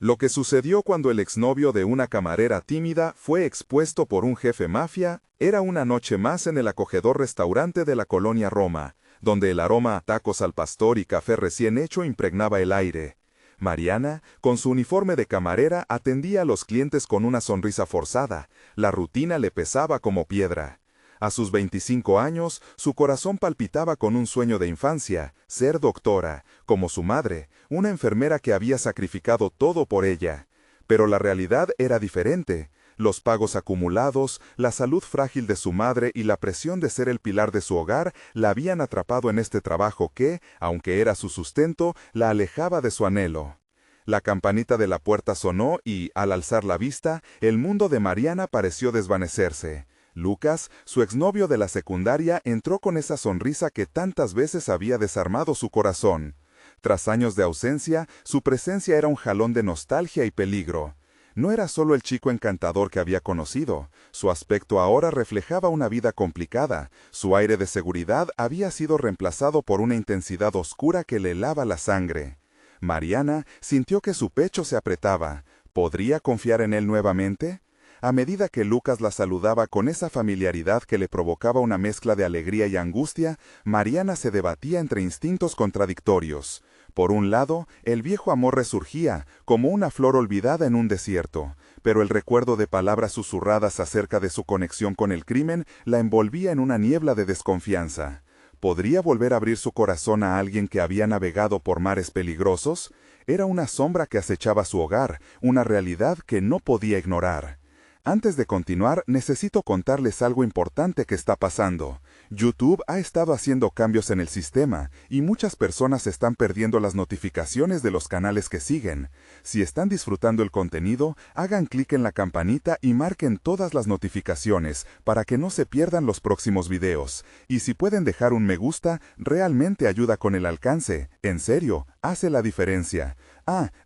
Lo que sucedió cuando el exnovio de una camarera tímida fue expuesto por un jefe mafia era una noche más en el acogedor restaurante de la colonia Roma, donde el aroma a tacos al pastor y café recién hecho impregnaba el aire. Mariana, con su uniforme de camarera, atendía a los clientes con una sonrisa forzada. La rutina le pesaba como piedra. A sus 25 años, su corazón palpitaba con un sueño de infancia, ser doctora, como su madre, una enfermera que había sacrificado todo por ella. Pero la realidad era diferente. Los pagos acumulados, la salud frágil de su madre y la presión de ser el pilar de su hogar la habían atrapado en este trabajo que, aunque era su sustento, la alejaba de su anhelo. La campanita de la puerta sonó y, al alzar la vista, el mundo de Mariana pareció desvanecerse. Lucas, su exnovio de la secundaria, entró con esa sonrisa que tantas veces había desarmado su corazón. Tras años de ausencia, su presencia era un jalón de nostalgia y peligro. No era solo el chico encantador que había conocido, su aspecto ahora reflejaba una vida complicada, su aire de seguridad había sido reemplazado por una intensidad oscura que le helaba la sangre. Mariana sintió que su pecho se apretaba. ¿Podría confiar en él nuevamente? A medida que Lucas la saludaba con esa familiaridad que le provocaba una mezcla de alegría y angustia, Mariana se debatía entre instintos contradictorios. Por un lado, el viejo amor resurgía, como una flor olvidada en un desierto, pero el recuerdo de palabras susurradas acerca de su conexión con el crimen la envolvía en una niebla de desconfianza. ¿Podría volver a abrir su corazón a alguien que había navegado por mares peligrosos? Era una sombra que acechaba su hogar, una realidad que no podía ignorar. Antes de continuar, necesito contarles algo importante que está pasando. YouTube ha estado haciendo cambios en el sistema y muchas personas están perdiendo las notificaciones de los canales que siguen. Si están disfrutando el contenido, hagan clic en la campanita y marquen todas las notificaciones para que no se pierdan los próximos videos. Y si pueden dejar un me gusta, realmente ayuda con el alcance. En serio, hace la diferencia.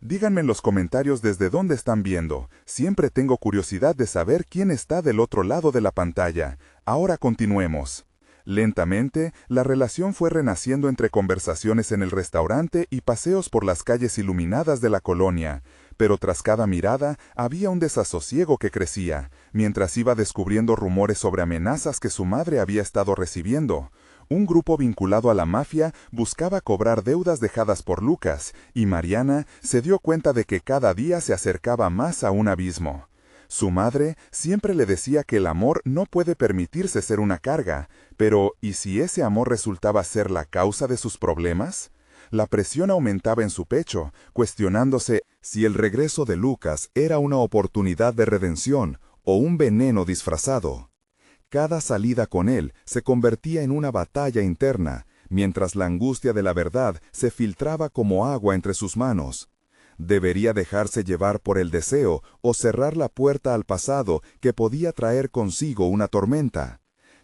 Díganme en los comentarios desde dónde están viendo. Siempre tengo curiosidad de saber quién está del otro lado de la pantalla. Ahora continuemos. Lentamente, la relación fue renaciendo entre conversaciones en el restaurante y paseos por las calles iluminadas de la colonia. Pero tras cada mirada, había un desasosiego que crecía, mientras iba descubriendo rumores sobre amenazas que su madre había estado recibiendo. Un grupo vinculado a la mafia buscaba cobrar deudas dejadas por Lucas, y Mariana se dio cuenta de que cada día se acercaba más a un abismo. Su madre siempre le decía que el amor no puede permitirse ser una carga, pero ¿y si ese amor resultaba ser la causa de sus problemas? La presión aumentaba en su pecho, cuestionándose si el regreso de Lucas era una oportunidad de redención o un veneno disfrazado. Cada salida con él se convertía en una batalla interna, mientras la angustia de la verdad se filtraba como agua entre sus manos. ¿Debería dejarse llevar por el deseo o cerrar la puerta al pasado que podía traer consigo una tormenta?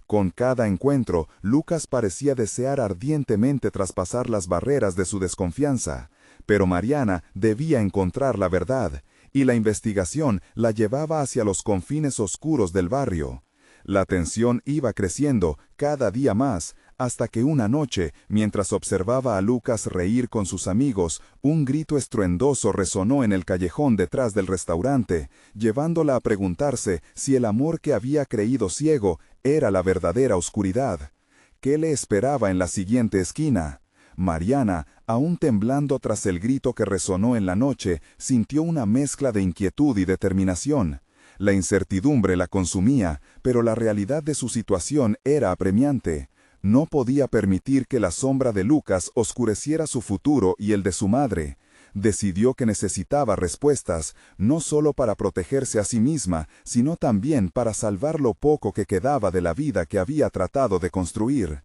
Con cada encuentro, Lucas parecía desear ardientemente traspasar las barreras de su desconfianza, pero Mariana debía encontrar la verdad, y la investigación la llevaba hacia los confines oscuros del barrio. La tensión iba creciendo cada día más, hasta que una noche, mientras observaba a Lucas reír con sus amigos, un grito estruendoso resonó en el callejón detrás del restaurante, llevándola a preguntarse si el amor que había creído ciego era la verdadera oscuridad. ¿Qué le esperaba en la siguiente esquina? Mariana, aún temblando tras el grito que resonó en la noche, sintió una mezcla de inquietud y determinación. La incertidumbre la consumía, pero la realidad de su situación era apremiante. No podía permitir que la sombra de Lucas oscureciera su futuro y el de su madre. Decidió que necesitaba respuestas, no solo para protegerse a sí misma, sino también para salvar lo poco que quedaba de la vida que había tratado de construir.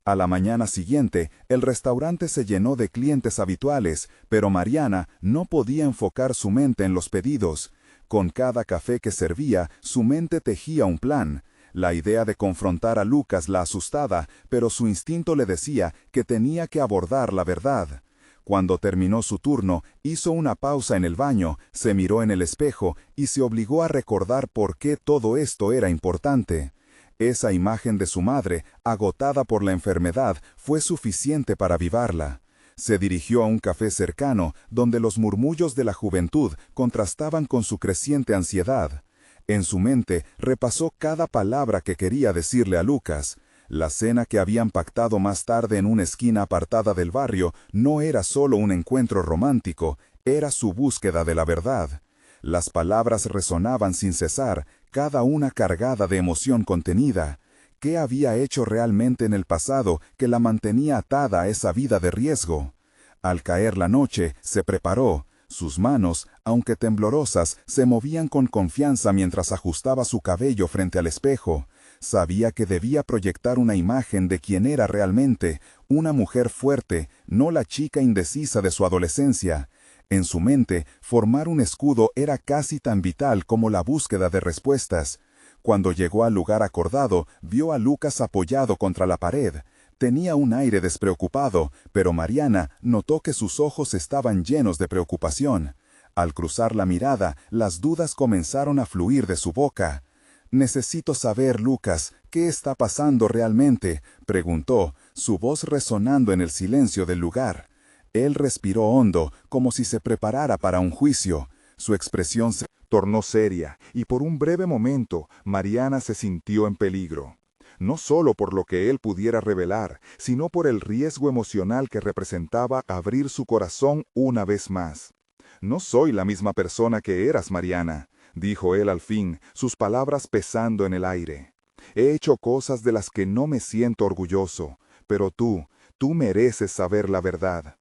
A la mañana siguiente, el restaurante se llenó de clientes habituales, pero Mariana no podía enfocar su mente en los pedidos. Con cada café que servía, su mente tejía un plan. La idea de confrontar a Lucas la asustaba, pero su instinto le decía que tenía que abordar la verdad. Cuando terminó su turno, hizo una pausa en el baño, se miró en el espejo y se obligó a recordar por qué todo esto era importante. Esa imagen de su madre, agotada por la enfermedad, fue suficiente para avivarla. Se dirigió a un café cercano, donde los murmullos de la juventud contrastaban con su creciente ansiedad. En su mente repasó cada palabra que quería decirle a Lucas. La cena que habían pactado más tarde en una esquina apartada del barrio no era solo un encuentro romántico, era su búsqueda de la verdad. Las palabras resonaban sin cesar, cada una cargada de emoción contenida. ¿Qué había hecho realmente en el pasado que la mantenía atada a esa vida de riesgo? Al caer la noche, se preparó. Sus manos, aunque temblorosas, se movían con confianza mientras ajustaba su cabello frente al espejo. Sabía que debía proyectar una imagen de quien era realmente, una mujer fuerte, no la chica indecisa de su adolescencia. En su mente, formar un escudo era casi tan vital como la búsqueda de respuestas. Cuando llegó al lugar acordado, vio a Lucas apoyado contra la pared. Tenía un aire despreocupado, pero Mariana notó que sus ojos estaban llenos de preocupación. Al cruzar la mirada, las dudas comenzaron a fluir de su boca. «Necesito saber, Lucas, ¿qué está pasando realmente?», preguntó, su voz resonando en el silencio del lugar. Él respiró hondo, como si se preparara para un juicio. Su expresión se tornó seria, y por un breve momento, Mariana se sintió en peligro. No solo por lo que él pudiera revelar, sino por el riesgo emocional que representaba abrir su corazón una vez más. «No soy la misma persona que eras, Mariana», dijo él al fin, sus palabras pesando en el aire. «He hecho cosas de las que no me siento orgulloso, pero tú mereces saber la verdad».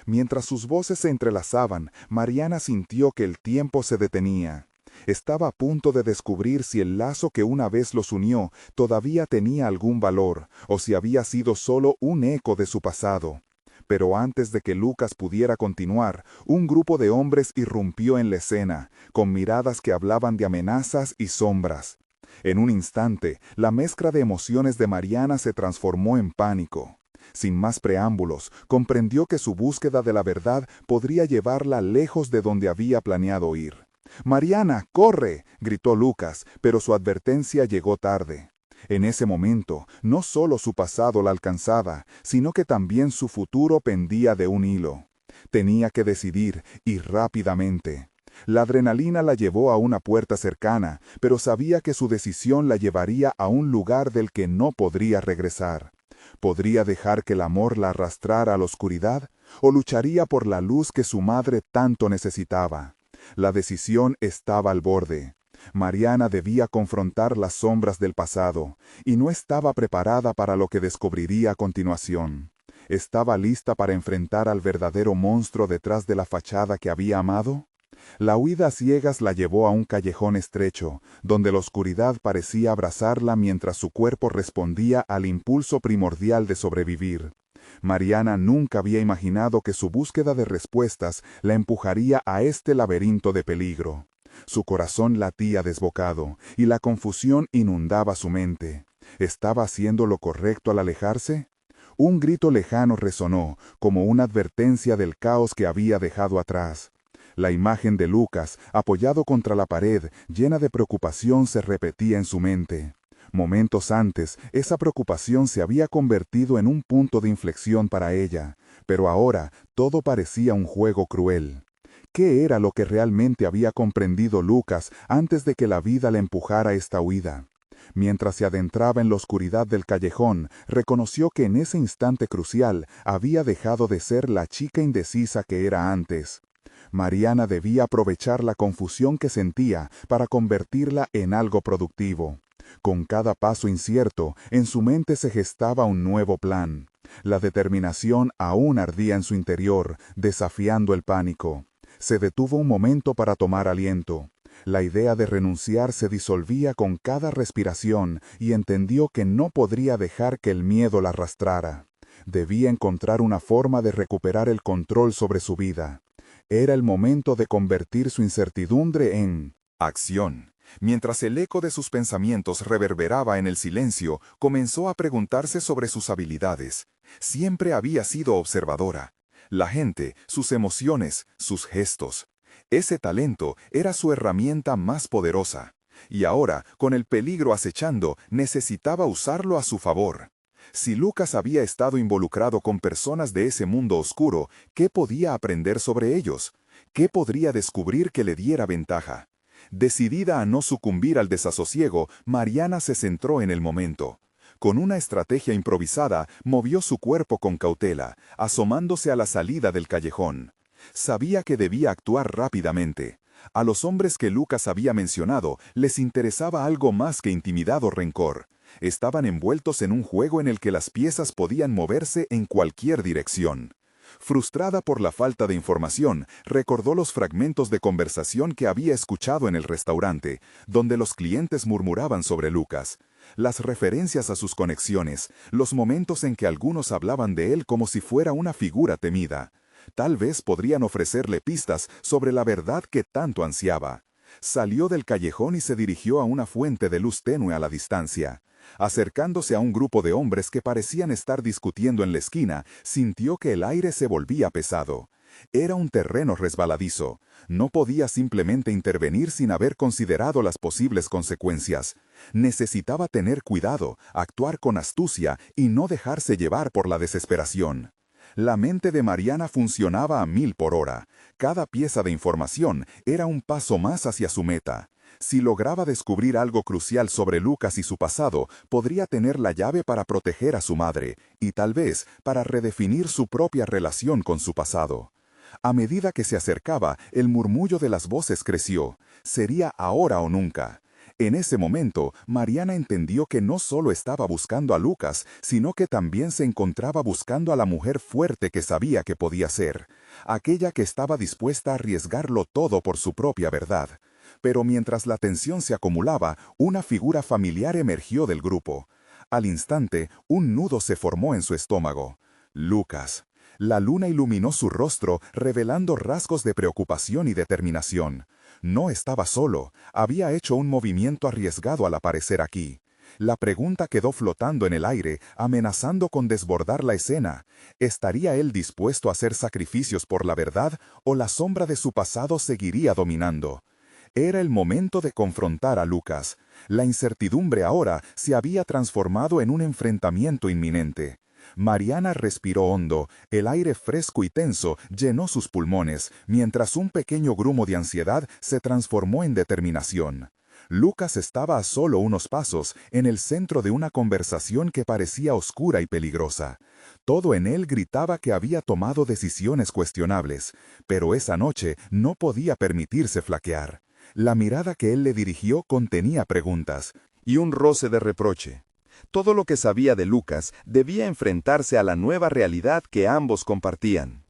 Mientras sus voces se entrelazaban, Mariana sintió que el tiempo se detenía. Estaba a punto de descubrir si el lazo que una vez los unió todavía tenía algún valor, o si había sido solo un eco de su pasado. Pero antes de que Lucas pudiera continuar, un grupo de hombres irrumpió en la escena, con miradas que hablaban de amenazas y sombras. En un instante, la mezcla de emociones de Mariana se transformó en pánico. Sin más preámbulos, comprendió que su búsqueda de la verdad podría llevarla lejos de donde había planeado ir. «Mariana, corre», gritó Lucas, pero su advertencia llegó tarde. En ese momento, no solo su pasado la alcanzaba, sino que también su futuro pendía de un hilo. Tenía que decidir, y rápidamente. La adrenalina la llevó a una puerta cercana, pero sabía que su decisión la llevaría a un lugar del que no podría regresar. ¿Podría dejar que el amor la arrastrara a la oscuridad, o lucharía por la luz que su madre tanto necesitaba? La decisión estaba al borde. Mariana debía confrontar las sombras del pasado, y no estaba preparada para lo que descubriría a continuación. ¿Estaba lista para enfrentar al verdadero monstruo detrás de la fachada que había amado? La huida a ciegas la llevó a un callejón estrecho, donde la oscuridad parecía abrazarla mientras su cuerpo respondía al impulso primordial de sobrevivir. Mariana nunca había imaginado que su búsqueda de respuestas la empujaría a este laberinto de peligro. Su corazón latía desbocado, y la confusión inundaba su mente. ¿Estaba haciendo lo correcto al alejarse? Un grito lejano resonó, como una advertencia del caos que había dejado atrás. La imagen de Lucas, apoyado contra la pared, llena de preocupación, se repetía en su mente. Momentos antes, esa preocupación se había convertido en un punto de inflexión para ella, pero ahora todo parecía un juego cruel. ¿Qué era lo que realmente había comprendido Lucas antes de que la vida le empujara a esta huida? Mientras se adentraba en la oscuridad del callejón, reconoció que en ese instante crucial había dejado de ser la chica indecisa que era antes. Mariana debía aprovechar la confusión que sentía para convertirla en algo productivo. Con cada paso incierto, en su mente se gestaba un nuevo plan. La determinación aún ardía en su interior, desafiando el pánico. Se detuvo un momento para tomar aliento. La idea de renunciar se disolvía con cada respiración y entendió que no podría dejar que el miedo la arrastrara. Debía encontrar una forma de recuperar el control sobre su vida. Era el momento de convertir su incertidumbre en acción. Mientras el eco de sus pensamientos reverberaba en el silencio, comenzó a preguntarse sobre sus habilidades. Siempre había sido observadora. La gente, sus emociones, sus gestos. Ese talento era su herramienta más poderosa. Y ahora, con el peligro acechando, necesitaba usarlo a su favor. Si Lucas había estado involucrado con personas de ese mundo oscuro, ¿qué podía aprender sobre ellos? ¿Qué podría descubrir que le diera ventaja? Decidida a no sucumbir al desasosiego, Mariana se centró en el momento. Con una estrategia improvisada, movió su cuerpo con cautela, asomándose a la salida del callejón. Sabía que debía actuar rápidamente. A los hombres que Lucas había mencionado les interesaba algo más que intimidad o rencor. Estaban envueltos en un juego en el que las piezas podían moverse en cualquier dirección. Frustrada por la falta de información, recordó los fragmentos de conversación que había escuchado en el restaurante, donde los clientes murmuraban sobre Lucas. Las referencias a sus conexiones, los momentos en que algunos hablaban de él como si fuera una figura temida. Tal vez podrían ofrecerle pistas sobre la verdad que tanto ansiaba. Salió del callejón y se dirigió a una fuente de luz tenue a la distancia. Acercándose a un grupo de hombres que parecían estar discutiendo en la esquina, sintió que el aire se volvía pesado. Era un terreno resbaladizo. No podía simplemente intervenir sin haber considerado las posibles consecuencias. Necesitaba tener cuidado, actuar con astucia y no dejarse llevar por la desesperación. La mente de Mariana funcionaba a 1000 por hora. Cada pieza de información era un paso más hacia su meta. Si lograba descubrir algo crucial sobre Lucas y su pasado, podría tener la llave para proteger a su madre, y tal vez para redefinir su propia relación con su pasado. A medida que se acercaba, el murmullo de las voces creció. Sería ahora o nunca. En ese momento, Mariana entendió que no solo estaba buscando a Lucas, sino que también se encontraba buscando a la mujer fuerte que sabía que podía ser, aquella que estaba dispuesta a arriesgarlo todo por su propia verdad. Pero mientras la tensión se acumulaba, una figura familiar emergió del grupo. Al instante, un nudo se formó en su estómago. Lucas. La luna iluminó su rostro, revelando rasgos de preocupación y determinación. No estaba solo, había hecho un movimiento arriesgado al aparecer aquí. La pregunta quedó flotando en el aire, amenazando con desbordar la escena. ¿Estaría él dispuesto a hacer sacrificios por la verdad o la sombra de su pasado seguiría dominando? Era el momento de confrontar a Lucas. La incertidumbre ahora se había transformado en un enfrentamiento inminente. Mariana respiró hondo, el aire fresco y tenso llenó sus pulmones, mientras un pequeño grumo de ansiedad se transformó en determinación. Lucas estaba a solo unos pasos, en el centro de una conversación que parecía oscura y peligrosa. Todo en él gritaba que había tomado decisiones cuestionables, pero esa noche no podía permitirse flaquear. La mirada que él le dirigió contenía preguntas y un roce de reproche. Todo lo que sabía de Lucas debía enfrentarse a la nueva realidad que ambos compartían.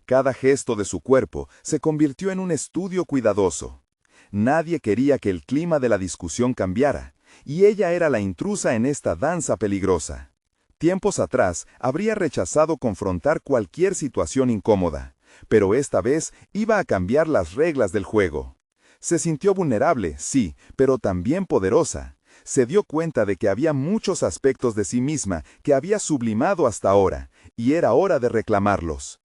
Cada gesto de su cuerpo se convirtió en un estudio cuidadoso. Nadie quería que el clima de la discusión cambiara, y ella era la intrusa en esta danza peligrosa. Tiempos atrás habría rechazado confrontar cualquier situación incómoda, pero esta vez iba a cambiar las reglas del juego. Se sintió vulnerable, sí, pero también poderosa. Se dio cuenta de que había muchos aspectos de sí misma que había sublimado hasta ahora, y era hora de reclamarlos.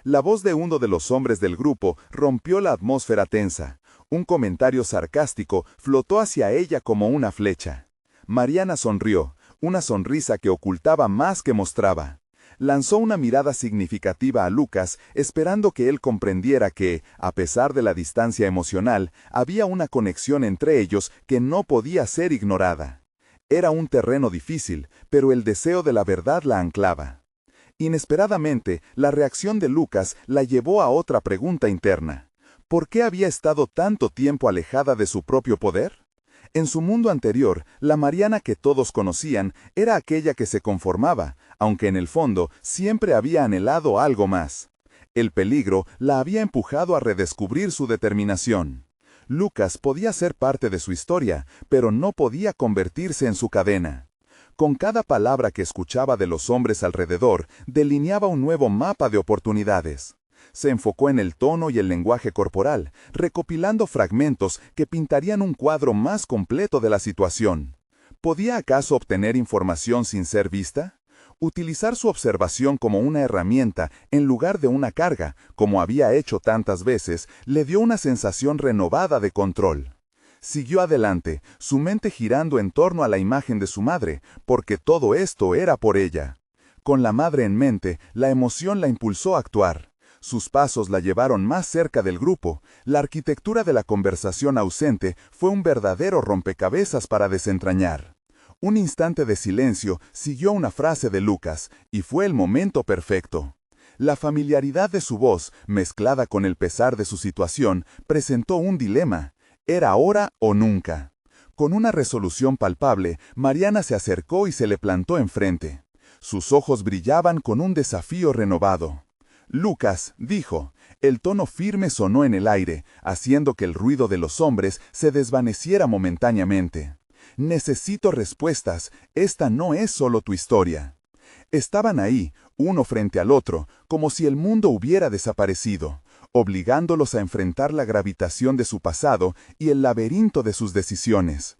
La voz de uno de los hombres del grupo rompió la atmósfera tensa. Un comentario sarcástico flotó hacia ella como una flecha. Mariana sonrió, una sonrisa que ocultaba más que mostraba. Lanzó una mirada significativa a Lucas, esperando que él comprendiera que, a pesar de la distancia emocional, había una conexión entre ellos que no podía ser ignorada. Era un terreno difícil, pero el deseo de la verdad la anclaba. Inesperadamente, la reacción de Lucas la llevó a otra pregunta interna. ¿Por qué había estado tanto tiempo alejada de su propio poder? En su mundo anterior, la Mariana que todos conocían era aquella que se conformaba, aunque en el fondo siempre había anhelado algo más. El peligro la había empujado a redescubrir su determinación. Lucas podía ser parte de su historia, pero no podía convertirse en su cadena. Con cada palabra que escuchaba de los hombres alrededor, delineaba un nuevo mapa de oportunidades. Se enfocó en el tono y el lenguaje corporal, recopilando fragmentos que pintarían un cuadro más completo de la situación. ¿Podía acaso obtener información sin ser vista? Utilizar su observación como una herramienta en lugar de una carga, como había hecho tantas veces, le dio una sensación renovada de control. Siguió adelante, su mente girando en torno a la imagen de su madre, porque todo esto era por ella. Con la madre en mente, la emoción la impulsó a actuar. Sus pasos la llevaron más cerca del grupo. La arquitectura de la conversación ausente fue un verdadero rompecabezas para desentrañar. Un instante de silencio siguió una frase de Lucas, y fue el momento perfecto. La familiaridad de su voz, mezclada con el pesar de su situación, presentó un dilema. Era ahora o nunca. Con una resolución palpable, Mariana se acercó y se le plantó enfrente. Sus ojos brillaban con un desafío renovado. Lucas, dijo. El tono firme sonó en el aire, haciendo que el ruido de los hombres se desvaneciera momentáneamente. Necesito respuestas, esta no es solo tu historia. Estaban ahí, uno frente al otro, como si el mundo hubiera desaparecido, obligándolos a enfrentar la gravitación de su pasado y el laberinto de sus decisiones.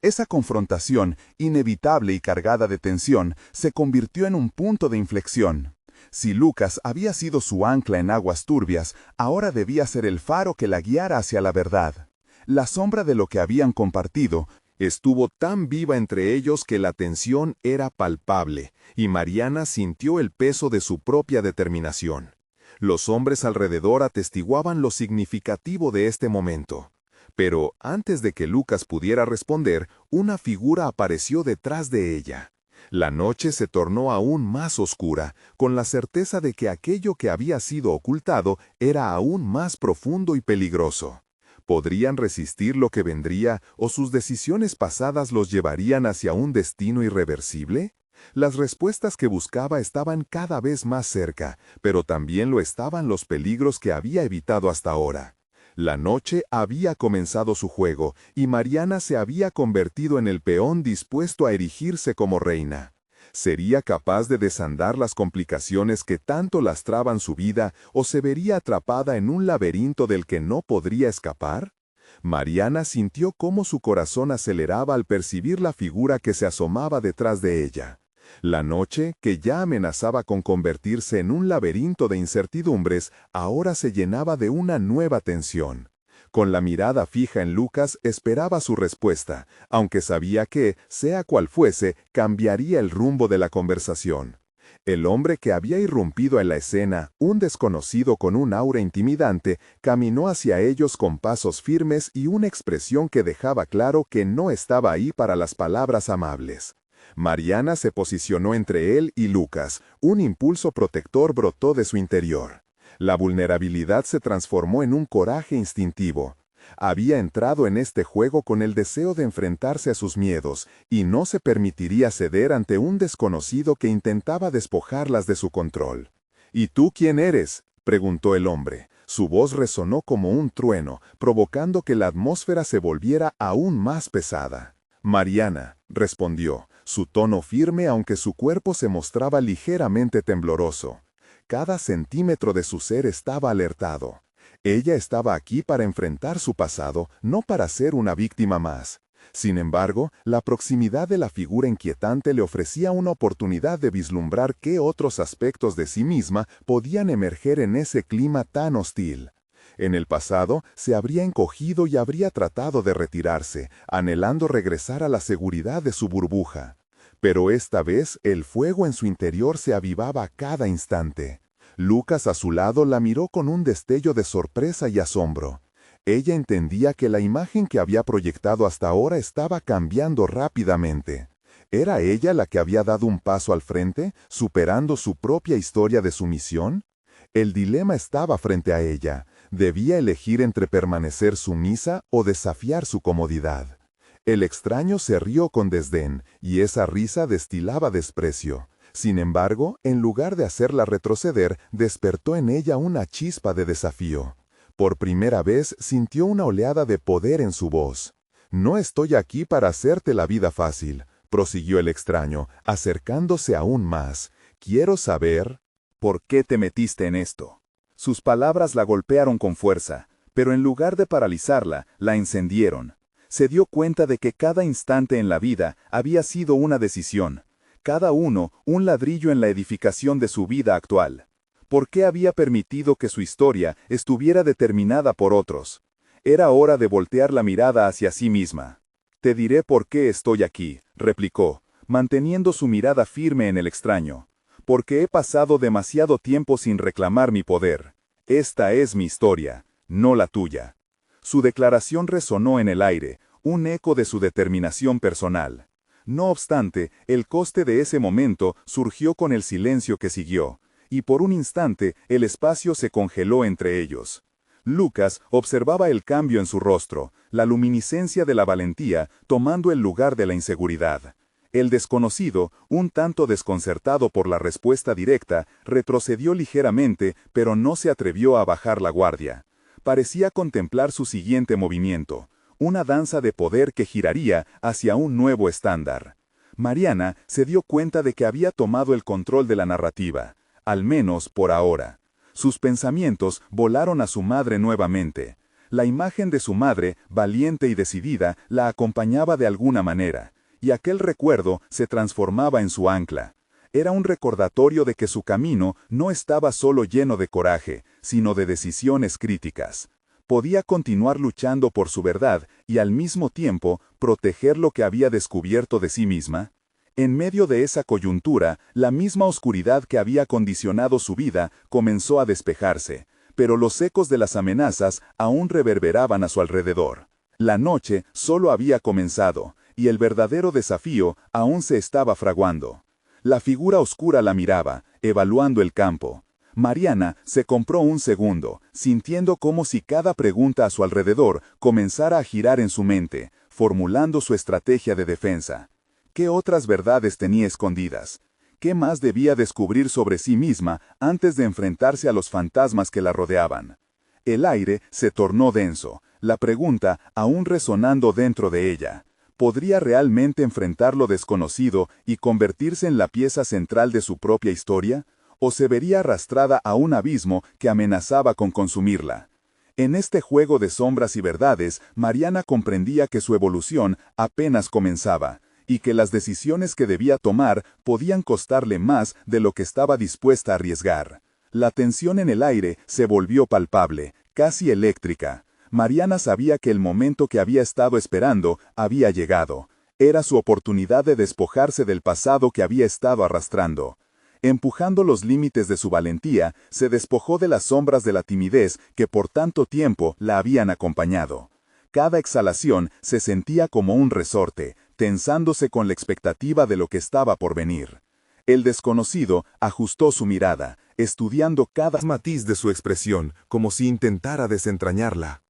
Esa confrontación, inevitable y cargada de tensión, se convirtió en un punto de inflexión. Si Lucas había sido su ancla en aguas turbias, ahora debía ser el faro que la guiara hacia la verdad. La sombra de lo que habían compartido estuvo tan viva entre ellos que la tensión era palpable, y Mariana sintió el peso de su propia determinación. Los hombres alrededor atestiguaban lo significativo de este momento. Pero antes de que Lucas pudiera responder, una figura apareció detrás de ella. La noche se tornó aún más oscura, con la certeza de que aquello que había sido ocultado era aún más profundo y peligroso. ¿Podrían resistir lo que vendría o sus decisiones pasadas los llevarían hacia un destino irreversible? Las respuestas que buscaba estaban cada vez más cerca, pero también lo estaban los peligros que había evitado hasta ahora. La noche había comenzado su juego, y Mariana se había convertido en el peón dispuesto a erigirse como reina. ¿Sería capaz de desandar las complicaciones que tanto lastraban su vida o se vería atrapada en un laberinto del que no podría escapar? Mariana sintió cómo su corazón aceleraba al percibir la figura que se asomaba detrás de ella. La noche, que ya amenazaba con convertirse en un laberinto de incertidumbres, ahora se llenaba de una nueva tensión. Con la mirada fija en Lucas, esperaba su respuesta, aunque sabía que, sea cual fuese, cambiaría el rumbo de la conversación. El hombre que había irrumpido en la escena, un desconocido con un aura intimidante, caminó hacia ellos con pasos firmes y una expresión que dejaba claro que no estaba ahí para las palabras amables. Mariana se posicionó entre él y Lucas. Un impulso protector brotó de su interior. La vulnerabilidad se transformó en un coraje instintivo. Había entrado en este juego con el deseo de enfrentarse a sus miedos, y no se permitiría ceder ante un desconocido que intentaba despojarlas de su control. ¿Y tú quién eres?, preguntó el hombre. Su voz resonó como un trueno, provocando que la atmósfera se volviera aún más pesada. Mariana, respondió, su tono firme aunque su cuerpo se mostraba ligeramente tembloroso. Cada centímetro de su ser estaba alertado. Ella estaba aquí para enfrentar su pasado, no para ser una víctima más. Sin embargo, la proximidad de la figura inquietante le ofrecía una oportunidad de vislumbrar qué otros aspectos de sí misma podían emerger en ese clima tan hostil. En el pasado, se habría encogido y habría tratado de retirarse, anhelando regresar a la seguridad de su burbuja. Pero esta vez, el fuego en su interior se avivaba a cada instante. Lucas a su lado la miró con un destello de sorpresa y asombro. Ella entendía que la imagen que había proyectado hasta ahora estaba cambiando rápidamente. ¿Era ella la que había dado un paso al frente, superando su propia historia de sumisión? El dilema estaba frente a ella. Debía elegir entre permanecer sumisa o desafiar su comodidad. El extraño se rió con desdén, y esa risa destilaba desprecio. Sin embargo, en lugar de hacerla retroceder, despertó en ella una chispa de desafío. Por primera vez sintió una oleada de poder en su voz. «No estoy aquí para hacerte la vida fácil», prosiguió el extraño, acercándose aún más. «Quiero saber por qué te metiste en esto». Sus palabras la golpearon con fuerza, pero en lugar de paralizarla, la encendieron. Se dio cuenta de que cada instante en la vida había sido una decisión, cada uno un ladrillo en la edificación de su vida actual. ¿Por qué había permitido que su historia estuviera determinada por otros? Era hora de voltear la mirada hacia sí misma. «Te diré por qué estoy aquí», replicó, manteniendo su mirada firme en el extraño. «Porque he pasado demasiado tiempo sin reclamar mi poder. Esta es mi historia, no la tuya». Su declaración resonó en el aire, un eco de su determinación personal. No obstante, el coste de ese momento surgió con el silencio que siguió, y por un instante el espacio se congeló entre ellos. Lucas observaba el cambio en su rostro, la luminiscencia de la valentía tomando el lugar de la inseguridad. El desconocido, un tanto desconcertado por la respuesta directa, retrocedió ligeramente, pero no se atrevió a bajar la guardia. Parecía contemplar su siguiente movimiento, una danza de poder que giraría hacia un nuevo estándar. Mariana se dio cuenta de que había tomado el control de la narrativa, al menos por ahora. Sus pensamientos volaron a su madre nuevamente. La imagen de su madre, valiente y decidida, la acompañaba de alguna manera, y aquel recuerdo se transformaba en su ancla. Era un recordatorio de que su camino no estaba solo lleno de coraje, sino de decisiones críticas. Podía continuar luchando por su verdad y al mismo tiempo proteger lo que había descubierto de sí misma. En medio de esa coyuntura, la misma oscuridad que había condicionado su vida comenzó a despejarse, pero los ecos de las amenazas aún reverberaban a su alrededor. La noche solo había comenzado, y el verdadero desafío aún se estaba fraguando. La figura oscura la miraba, evaluando el campo. Mariana se compró un segundo, sintiendo como si cada pregunta a su alrededor comenzara a girar en su mente, formulando su estrategia de defensa. ¿Qué otras verdades tenía escondidas? ¿Qué más debía descubrir sobre sí misma antes de enfrentarse a los fantasmas que la rodeaban? El aire se tornó denso, la pregunta aún resonando dentro de ella. ¿Podría realmente enfrentar lo desconocido y convertirse en la pieza central de su propia historia? ¿O se vería arrastrada a un abismo que amenazaba con consumirla? En este juego de sombras y verdades, Mariana comprendía que su evolución apenas comenzaba, y que las decisiones que debía tomar podían costarle más de lo que estaba dispuesta a arriesgar. La tensión en el aire se volvió palpable, casi eléctrica. Mariana sabía que el momento que había estado esperando había llegado. Era su oportunidad de despojarse del pasado que había estado arrastrando. Empujando los límites de su valentía, se despojó de las sombras de la timidez que por tanto tiempo la habían acompañado. Cada exhalación se sentía como un resorte, tensándose con la expectativa de lo que estaba por venir. El desconocido ajustó su mirada, estudiando cada matiz de su expresión, como si intentara desentrañarla.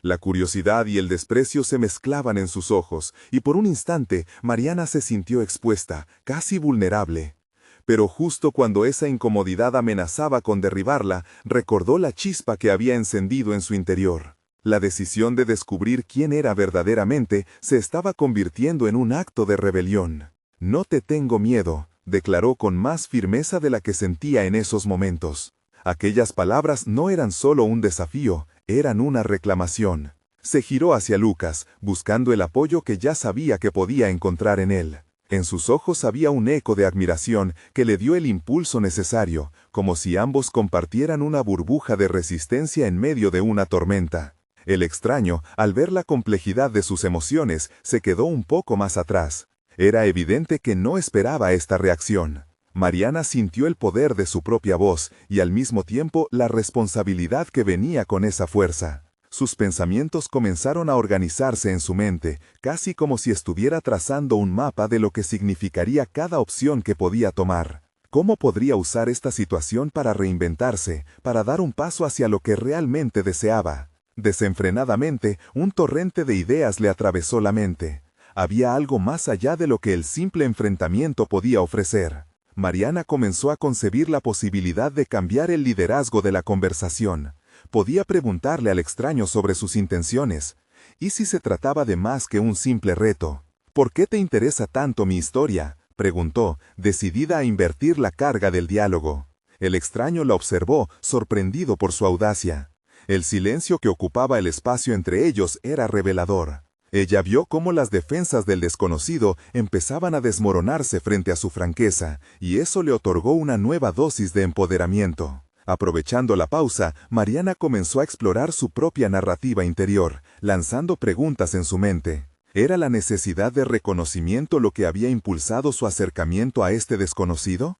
La curiosidad y el desprecio se mezclaban en sus ojos, y por un instante Mariana se sintió expuesta, casi vulnerable. Pero justo cuando esa incomodidad amenazaba con derribarla, recordó la chispa que había encendido en su interior. La decisión de descubrir quién era verdaderamente se estaba convirtiendo en un acto de rebelión. «No te tengo miedo», declaró con más firmeza de la que sentía en esos momentos. Aquellas palabras no eran solo un desafío, eran una reclamación. Se giró hacia Lucas, buscando el apoyo que ya sabía que podía encontrar en él. En sus ojos había un eco de admiración que le dio el impulso necesario, como si ambos compartieran una burbuja de resistencia en medio de una tormenta. El extraño, al ver la complejidad de sus emociones, se quedó un poco más atrás. Era evidente que no esperaba esta reacción. Mariana sintió el poder de su propia voz y al mismo tiempo la responsabilidad que venía con esa fuerza. Sus pensamientos comenzaron a organizarse en su mente, casi como si estuviera trazando un mapa de lo que significaría cada opción que podía tomar. ¿Cómo podría usar esta situación para reinventarse, para dar un paso hacia lo que realmente deseaba? Desenfrenadamente, un torrente de ideas le atravesó la mente. Había algo más allá de lo que el simple enfrentamiento podía ofrecer. Mariana comenzó a concebir la posibilidad de cambiar el liderazgo de la conversación. Podía preguntarle al extraño sobre sus intenciones. ¿Y si se trataba de más que un simple reto? ¿Por qué te interesa tanto mi historia?, preguntó, decidida a invertir la carga del diálogo. El extraño la observó, sorprendido por su audacia. El silencio que ocupaba el espacio entre ellos era revelador. Ella vio cómo las defensas del desconocido empezaban a desmoronarse frente a su franqueza, y eso le otorgó una nueva dosis de empoderamiento. Aprovechando la pausa, Mariana comenzó a explorar su propia narrativa interior, lanzando preguntas en su mente. ¿Era la necesidad de reconocimiento lo que había impulsado su acercamiento a este desconocido?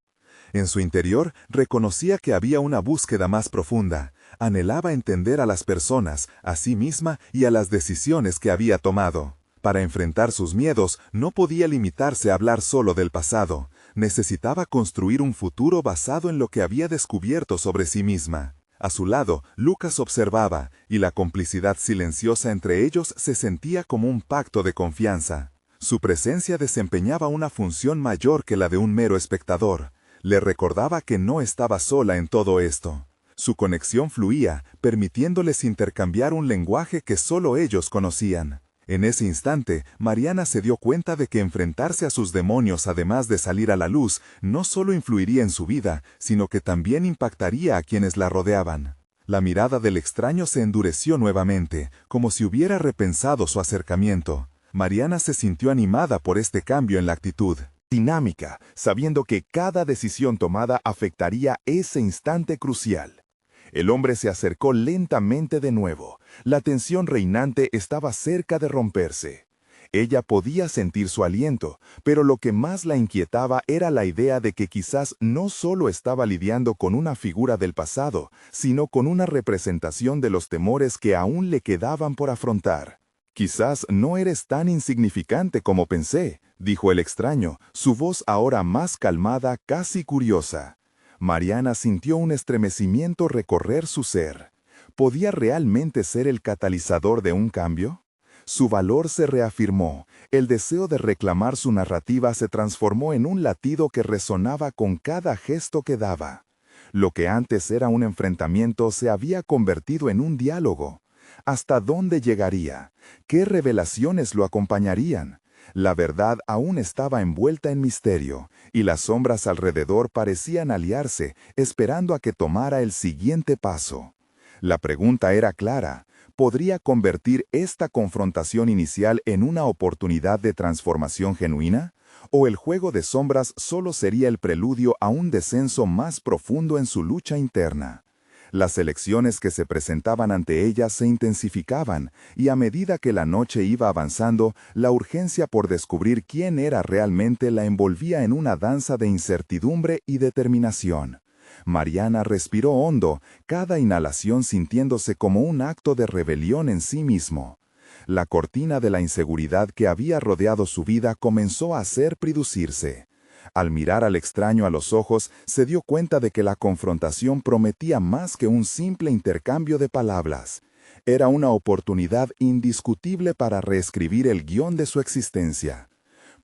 En su interior, reconocía que había una búsqueda más profunda. Anhelaba entender a las personas, a sí misma y a las decisiones que había tomado. Para enfrentar sus miedos, no podía limitarse a hablar solo del pasado. Necesitaba construir un futuro basado en lo que había descubierto sobre sí misma. A su lado, Lucas observaba, y la complicidad silenciosa entre ellos se sentía como un pacto de confianza. Su presencia desempeñaba una función mayor que la de un mero espectador. Le recordaba que no estaba sola en todo esto. Su conexión fluía, permitiéndoles intercambiar un lenguaje que solo ellos conocían. En ese instante, Mariana se dio cuenta de que enfrentarse a sus demonios, además de salir a la luz, no solo influiría en su vida, sino que también impactaría a quienes la rodeaban. La mirada del extraño se endureció nuevamente, como si hubiera repensado su acercamiento. Mariana se sintió animada por este cambio en la actitud. Dinámica, sabiendo que cada decisión tomada afectaría ese instante crucial. El hombre se acercó lentamente de nuevo. La tensión reinante estaba cerca de romperse. Ella podía sentir su aliento, pero lo que más la inquietaba era la idea de que quizás no solo estaba lidiando con una figura del pasado, sino con una representación de los temores que aún le quedaban por afrontar. «Quizás no eres tan insignificante como pensé», dijo el extraño, su voz ahora más calmada, casi curiosa. Mariana sintió un estremecimiento recorrer su ser. ¿Podía realmente ser el catalizador de un cambio? Su valor se reafirmó. El deseo de reclamar su narrativa se transformó en un latido que resonaba con cada gesto que daba. Lo que antes era un enfrentamiento se había convertido en un diálogo. ¿Hasta dónde llegaría? ¿Qué revelaciones lo acompañarían? La verdad aún estaba envuelta en misterio, y las sombras alrededor parecían aliarse, esperando a que tomara el siguiente paso. La pregunta era clara: ¿podría convertir esta confrontación inicial en una oportunidad de transformación genuina? ¿O el juego de sombras solo sería el preludio a un descenso más profundo en su lucha interna? Las elecciones que se presentaban ante ella se intensificaban, y a medida que la noche iba avanzando, la urgencia por descubrir quién era realmente la envolvía en una danza de incertidumbre y determinación. Mariana respiró hondo, cada inhalación sintiéndose como un acto de rebelión en sí mismo. La cortina de la inseguridad que había rodeado su vida comenzó a hacer producirse. Al mirar al extraño a los ojos, se dio cuenta de que la confrontación prometía más que un simple intercambio de palabras. Era una oportunidad indiscutible para reescribir el guión de su existencia.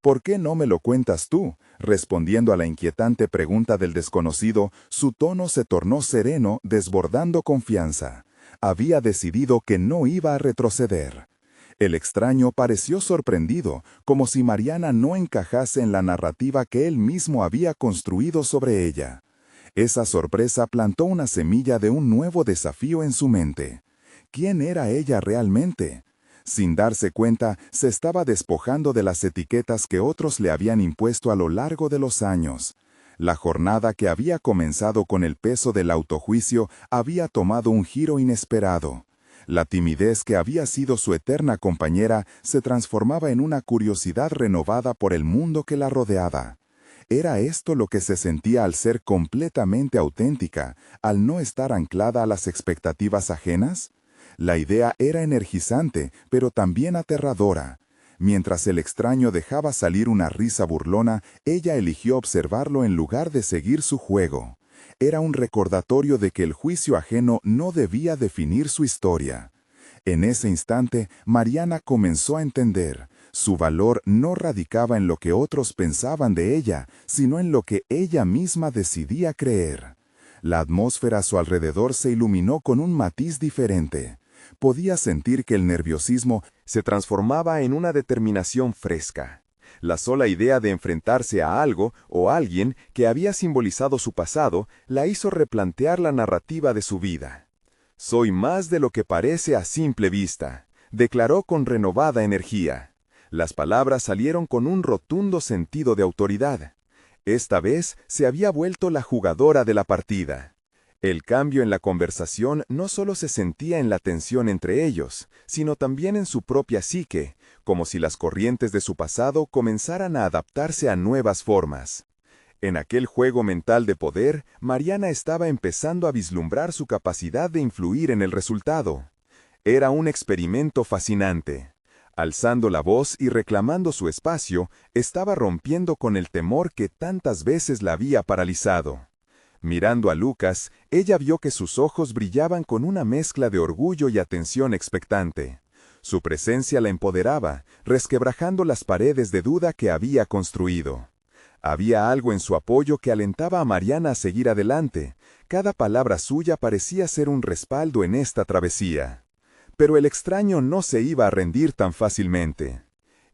«¿Por qué no me lo cuentas tú?», respondiendo a la inquietante pregunta del desconocido, su tono se tornó sereno, desbordando confianza. Había decidido que no iba a retroceder. El extraño pareció sorprendido, como si Mariana no encajase en la narrativa que él mismo había construido sobre ella. Esa sorpresa plantó una semilla de un nuevo desafío en su mente. ¿Quién era ella realmente? Sin darse cuenta, se estaba despojando de las etiquetas que otros le habían impuesto a lo largo de los años. La jornada que había comenzado con el peso del autojuicio había tomado un giro inesperado. La timidez que había sido su eterna compañera se transformaba en una curiosidad renovada por el mundo que la rodeaba. ¿Era esto lo que se sentía al ser completamente auténtica, al no estar anclada a las expectativas ajenas? La idea era energizante, pero también aterradora. Mientras el extraño dejaba salir una risa burlona, ella eligió observarlo en lugar de seguir su juego. Era un recordatorio de que el juicio ajeno no debía definir su historia. En ese instante, Mariana comenzó a entender. Su valor no radicaba en lo que otros pensaban de ella, sino en lo que ella misma decidía creer. La atmósfera a su alrededor se iluminó con un matiz diferente. Podía sentir que el nerviosismo se transformaba en una determinación fresca. La sola idea de enfrentarse a algo o alguien que había simbolizado su pasado la hizo replantear la narrativa de su vida. «Soy más de lo que parece a simple vista», declaró con renovada energía. Las palabras salieron con un rotundo sentido de autoridad. Esta vez se había vuelto la jugadora de la partida. El cambio en la conversación no solo se sentía en la tensión entre ellos, sino también en su propia psique, como si las corrientes de su pasado comenzaran a adaptarse a nuevas formas. En aquel juego mental de poder, Mariana estaba empezando a vislumbrar su capacidad de influir en el resultado. Era un experimento fascinante. Alzando la voz y reclamando su espacio, estaba rompiendo con el temor que tantas veces la había paralizado. Mirando a Lucas, ella vio que sus ojos brillaban con una mezcla de orgullo y atención expectante. Su presencia la empoderaba, resquebrajando las paredes de duda que había construido. Había algo en su apoyo que alentaba a Mariana a seguir adelante. Cada palabra suya parecía ser un respaldo en esta travesía. Pero el extraño no se iba a rendir tan fácilmente.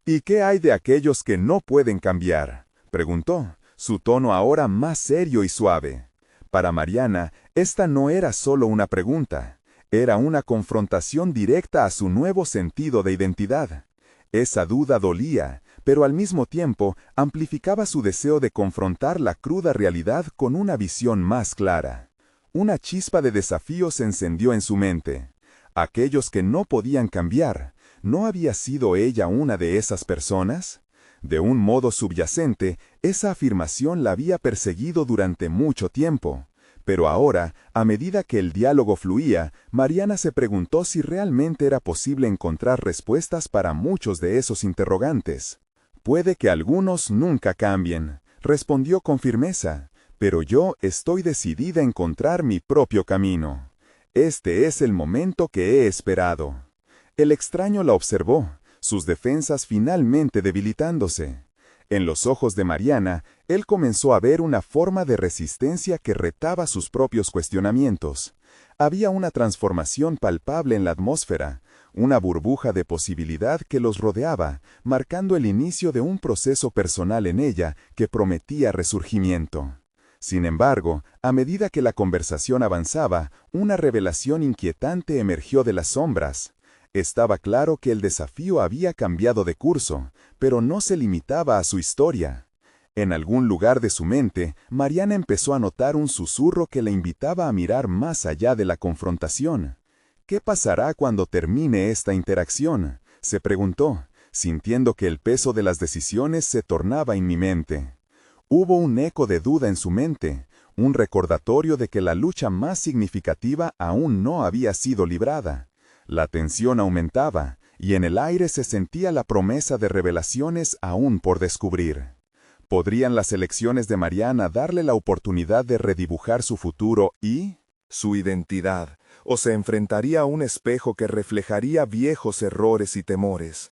¿Y qué hay de aquellos que no pueden cambiar?, preguntó, su tono ahora más serio y suave. Para Mariana, esta no era solo una pregunta, era una confrontación directa a su nuevo sentido de identidad. Esa duda dolía, pero al mismo tiempo amplificaba su deseo de confrontar la cruda realidad con una visión más clara. Una chispa de desafío se encendió en su mente. Aquellos que no podían cambiar, ¿no había sido ella una de esas personas? De un modo subyacente, esa afirmación la había perseguido durante mucho tiempo. Pero ahora, a medida que el diálogo fluía, Mariana se preguntó si realmente era posible encontrar respuestas para muchos de esos interrogantes. «Puede que algunos nunca cambien», respondió con firmeza, «pero yo estoy decidida a encontrar mi propio camino. Este es el momento que he esperado». El extraño la observó, sus defensas finalmente debilitándose. En los ojos de Mariana, él comenzó a ver una forma de resistencia que retaba sus propios cuestionamientos. Había una transformación palpable en la atmósfera, una burbuja de posibilidad que los rodeaba, marcando el inicio de un proceso personal en ella que prometía resurgimiento. Sin embargo, a medida que la conversación avanzaba, una revelación inquietante emergió de las sombras. Estaba claro que el desafío había cambiado de curso, pero no se limitaba a su historia. En algún lugar de su mente, Mariana empezó a notar un susurro que la invitaba a mirar más allá de la confrontación. ¿Qué pasará cuando termine esta interacción?, se preguntó, sintiendo que el peso de las decisiones se tornaba inminente. Hubo un eco de duda en su mente, un recordatorio de que la lucha más significativa aún no había sido librada. La tensión aumentaba, y en el aire se sentía la promesa de revelaciones aún por descubrir. ¿Podrían las elecciones de Mariana darle la oportunidad de redibujar su futuro y su identidad, o se enfrentaría a un espejo que reflejaría viejos errores y temores?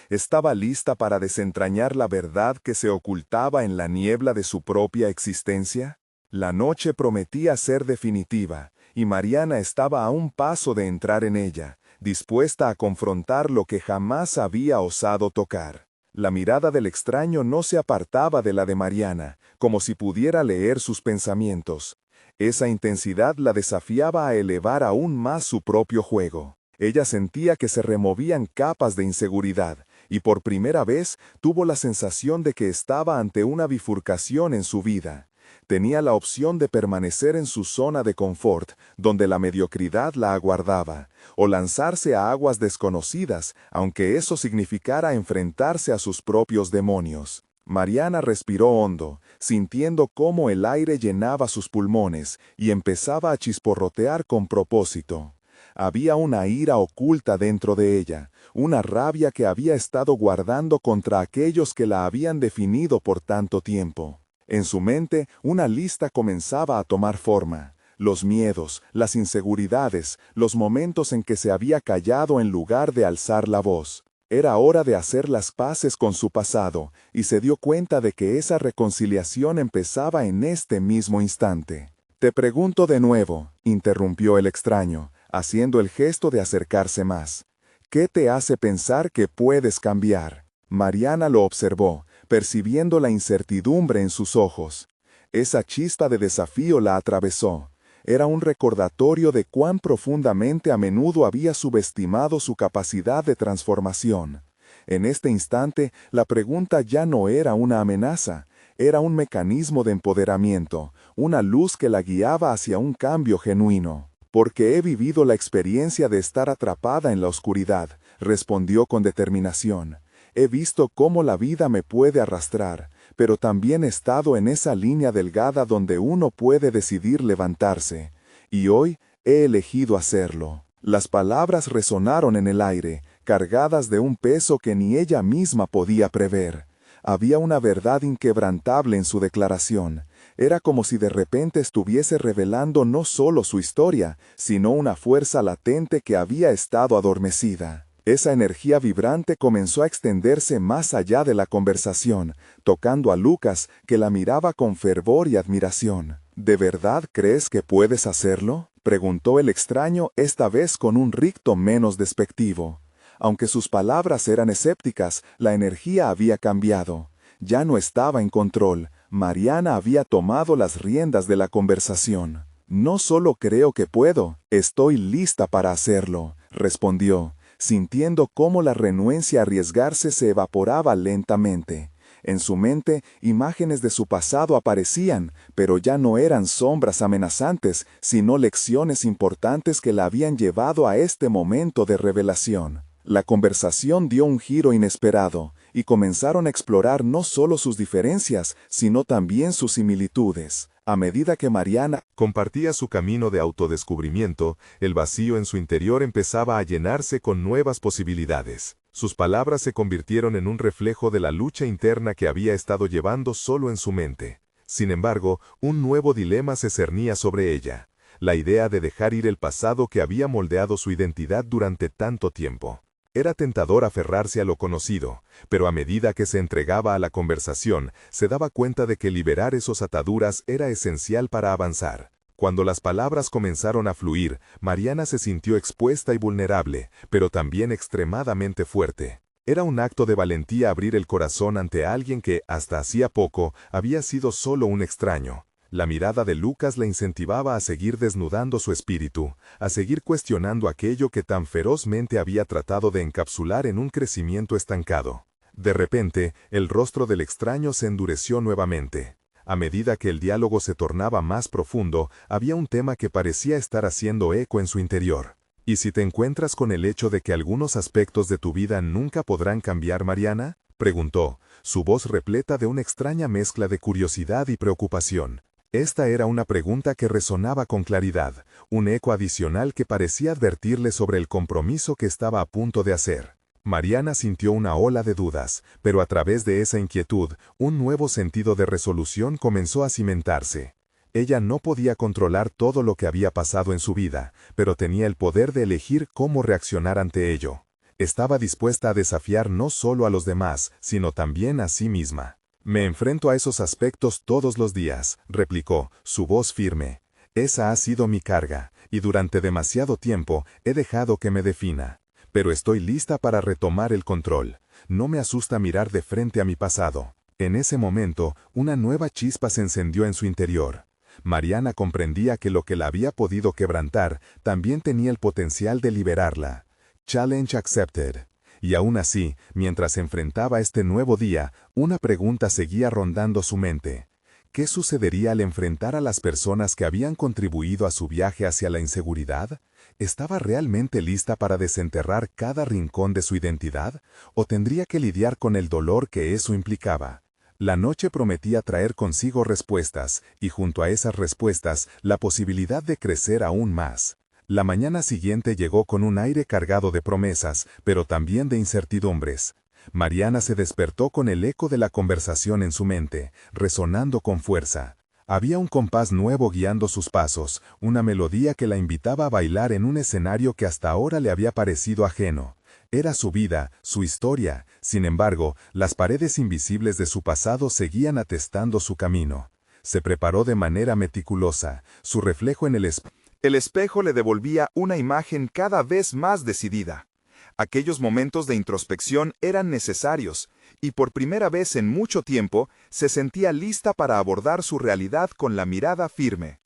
Estaba lista para desentrañar la verdad que se ocultaba en la niebla de su propia existencia. La noche prometía ser definitiva, y Mariana estaba a un paso de entrar en ella, dispuesta a confrontar lo que jamás había osado tocar. La mirada del extraño no se apartaba de la de Mariana, como si pudiera leer sus pensamientos. Esa intensidad la desafiaba a elevar aún más su propio juego. Ella sentía que se removían capas de inseguridad, y por primera vez tuvo la sensación de que estaba ante una bifurcación en su vida. Tenía la opción de permanecer en su zona de confort, donde la mediocridad la aguardaba, o lanzarse a aguas desconocidas, aunque eso significara enfrentarse a sus propios demonios. Mariana respiró hondo, sintiendo cómo el aire llenaba sus pulmones y empezaba a chisporrotear con propósito. Había una ira oculta dentro de ella, una rabia que había estado guardando contra aquellos que la habían definido por tanto tiempo. En su mente, una lista comenzaba a tomar forma. Los miedos, las inseguridades, los momentos en que se había callado en lugar de alzar la voz. Era hora de hacer las paces con su pasado, y se dio cuenta de que esa reconciliación empezaba en este mismo instante. «Te pregunto de nuevo», interrumpió el extraño, haciendo el gesto de acercarse más. «¿Qué te hace pensar que puedes cambiar?». Mariana lo observó, percibiendo la incertidumbre en sus ojos. Esa chispa de desafío la atravesó. Era un recordatorio de cuán profundamente a menudo había subestimado su capacidad de transformación. En este instante, la pregunta ya no era una amenaza, Era un mecanismo de empoderamiento, una luz que la guiaba hacia un cambio genuino. Porque he vivido la experiencia de estar atrapada en la oscuridad, respondió con determinación. He visto cómo la vida me puede arrastrar, pero también he estado en esa línea delgada donde uno puede decidir levantarse. Y hoy he elegido hacerlo. Las palabras resonaron en el aire, cargadas de un peso que ni ella misma podía prever. Había una verdad inquebrantable en su declaración. Era como si de repente estuviese revelando no solo su historia, sino una fuerza latente que había estado adormecida. Esa energía vibrante comenzó a extenderse más allá de la conversación, tocando a Lucas, que la miraba con fervor y admiración. ¿De verdad crees que puedes hacerlo?, preguntó el extraño, esta vez con un ricto menos despectivo. Aunque sus palabras eran escépticas, la energía había cambiado. Ya no estaba en control. Mariana había tomado las riendas de la conversación. No solo creo que puedo, estoy lista para hacerlo, respondió, sintiendo cómo la renuencia a arriesgarse se evaporaba lentamente. En su mente, imágenes de su pasado aparecían, pero ya no eran sombras amenazantes, sino lecciones importantes que la habían llevado a este momento de revelación. La conversación dio un giro inesperado, y comenzaron a explorar no solo sus diferencias, sino también sus similitudes. A medida que Mariana compartía su camino de autodescubrimiento, el vacío en su interior empezaba a llenarse con nuevas posibilidades. Sus palabras se convirtieron en un reflejo de la lucha interna que había estado llevando solo en su mente. Sin embargo, un nuevo dilema se cernía sobre ella: la idea de dejar ir el pasado que había moldeado su identidad durante tanto tiempo. Era tentador aferrarse a lo conocido, pero a medida que se entregaba a la conversación, se daba cuenta de que liberar esas ataduras era esencial para avanzar. Cuando las palabras comenzaron a fluir, Mariana se sintió expuesta y vulnerable, pero también extremadamente fuerte. Era un acto de valentía abrir el corazón ante alguien que, hasta hacía poco, había sido solo un extraño. La mirada de Lucas la incentivaba a seguir desnudando su espíritu, a seguir cuestionando aquello que tan ferozmente había tratado de encapsular en un crecimiento estancado. De repente, el rostro del extraño se endureció nuevamente. A medida que el diálogo se tornaba más profundo, había un tema que parecía estar haciendo eco en su interior. ¿Y si te encuentras con el hecho de que algunos aspectos de tu vida nunca podrán cambiar, Mariana?, preguntó, su voz repleta de una extraña mezcla de curiosidad y preocupación. Esta era una pregunta que resonaba con claridad, un eco adicional que parecía advertirle sobre el compromiso que estaba a punto de hacer. Mariana sintió una ola de dudas, pero a través de esa inquietud, un nuevo sentido de resolución comenzó a cimentarse. Ella no podía controlar todo lo que había pasado en su vida, pero tenía el poder de elegir cómo reaccionar ante ello. Estaba dispuesta a desafiar no solo a los demás, sino también a sí misma. Me enfrento a esos aspectos todos los días, replicó, su voz firme. Esa ha sido mi carga, y durante demasiado tiempo he dejado que me defina. Pero estoy lista para retomar el control. No me asusta mirar de frente a mi pasado. En ese momento, una nueva chispa se encendió en su interior. Mariana comprendía que lo que la había podido quebrantar también tenía el potencial de liberarla. Challenge accepted. Y aún así, mientras enfrentaba este nuevo día, una pregunta seguía rondando su mente. ¿Qué sucedería al enfrentar a las personas que habían contribuido a su viaje hacia la inseguridad? ¿Estaba realmente lista para desenterrar cada rincón de su identidad? ¿O tendría que lidiar con el dolor que eso implicaba? La noche prometía traer consigo respuestas, y junto a esas respuestas, la posibilidad de crecer aún más. La mañana siguiente llegó con un aire cargado de promesas, pero también de incertidumbres. Mariana se despertó con el eco de la conversación en su mente, resonando con fuerza. Había un compás nuevo guiando sus pasos, una melodía que la invitaba a bailar en un escenario que hasta ahora le había parecido ajeno. Era su vida, su historia. Sin embargo, las paredes invisibles de su pasado seguían atestando su camino. Se preparó de manera meticulosa, su reflejo en el espejo. El espejo le devolvía una imagen cada vez más decidida. Aquellos momentos de introspección eran necesarios, y por primera vez en mucho tiempo se sentía lista para abordar su realidad con la mirada firme.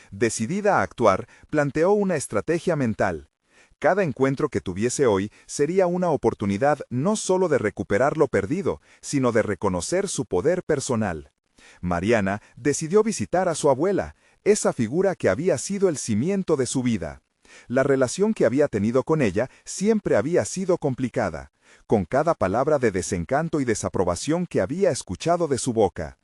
Decidida a actuar, planteó una estrategia mental. Cada encuentro que tuviese hoy sería una oportunidad no solo de recuperar lo perdido, sino de reconocer su poder personal. Mariana decidió visitar a su abuela, esa figura que había sido el cimiento de su vida. La relación que había tenido con ella siempre había sido complicada, con cada palabra de desencanto y desaprobación que había escuchado de su boca.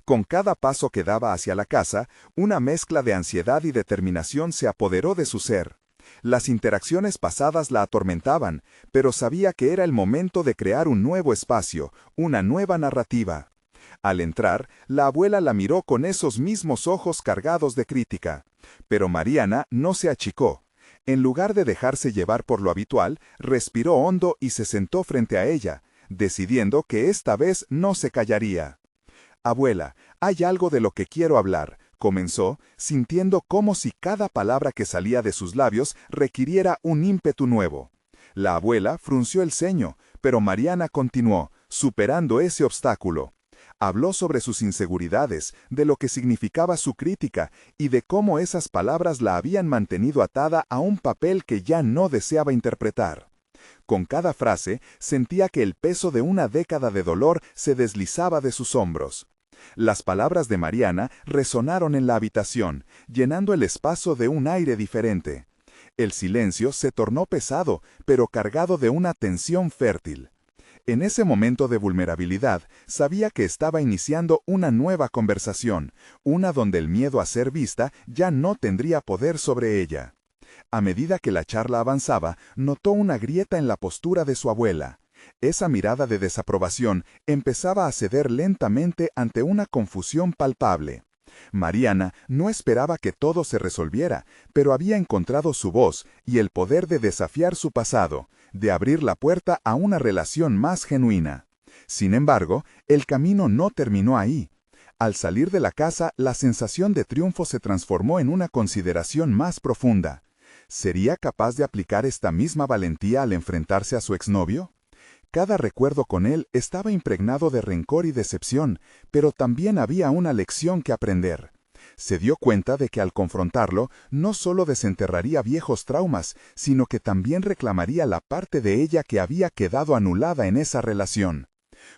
Con cada paso que daba hacia la casa, una mezcla de ansiedad y determinación se apoderó de su ser. Las interacciones pasadas la atormentaban, pero sabía que era el momento de crear un nuevo espacio, una nueva narrativa. Al entrar, la abuela la miró con esos mismos ojos cargados de crítica. Pero Mariana no se achicó. En lugar de dejarse llevar por lo habitual, respiró hondo y se sentó frente a ella, decidiendo que esta vez no se callaría. «Abuela, hay algo de lo que quiero hablar», comenzó, sintiendo como si cada palabra que salía de sus labios requiriera un ímpetu nuevo. La abuela frunció el ceño, pero Mariana continuó, superando ese obstáculo. Habló sobre sus inseguridades, de lo que significaba su crítica y de cómo esas palabras la habían mantenido atada a un papel que ya no deseaba interpretar. Con cada frase sentía que el peso de una década de dolor se deslizaba de sus hombros. Las palabras de Mariana resonaron en la habitación, llenando el espacio de un aire diferente. El silencio se tornó pesado, pero cargado de una tensión fértil. En ese momento de vulnerabilidad, sabía que estaba iniciando una nueva conversación, una donde el miedo a ser vista ya no tendría poder sobre ella. A medida que la charla avanzaba, notó una grieta en la postura de su abuela. Esa mirada de desaprobación empezaba a ceder lentamente ante una confusión palpable. Mariana no esperaba que todo se resolviera, pero había encontrado su voz y el poder de desafiar su pasado, de abrir la puerta a una relación más genuina. Sin embargo, el camino no terminó ahí. Al salir de la casa, la sensación de triunfo se transformó en una consideración más profunda. ¿Sería capaz de aplicar esta misma valentía al enfrentarse a su exnovio? Cada recuerdo con él estaba impregnado de rencor y decepción, pero también había una lección que aprender. Se dio cuenta de que al confrontarlo, no solo desenterraría viejos traumas, sino que también reclamaría la parte de ella que había quedado anulada en esa relación.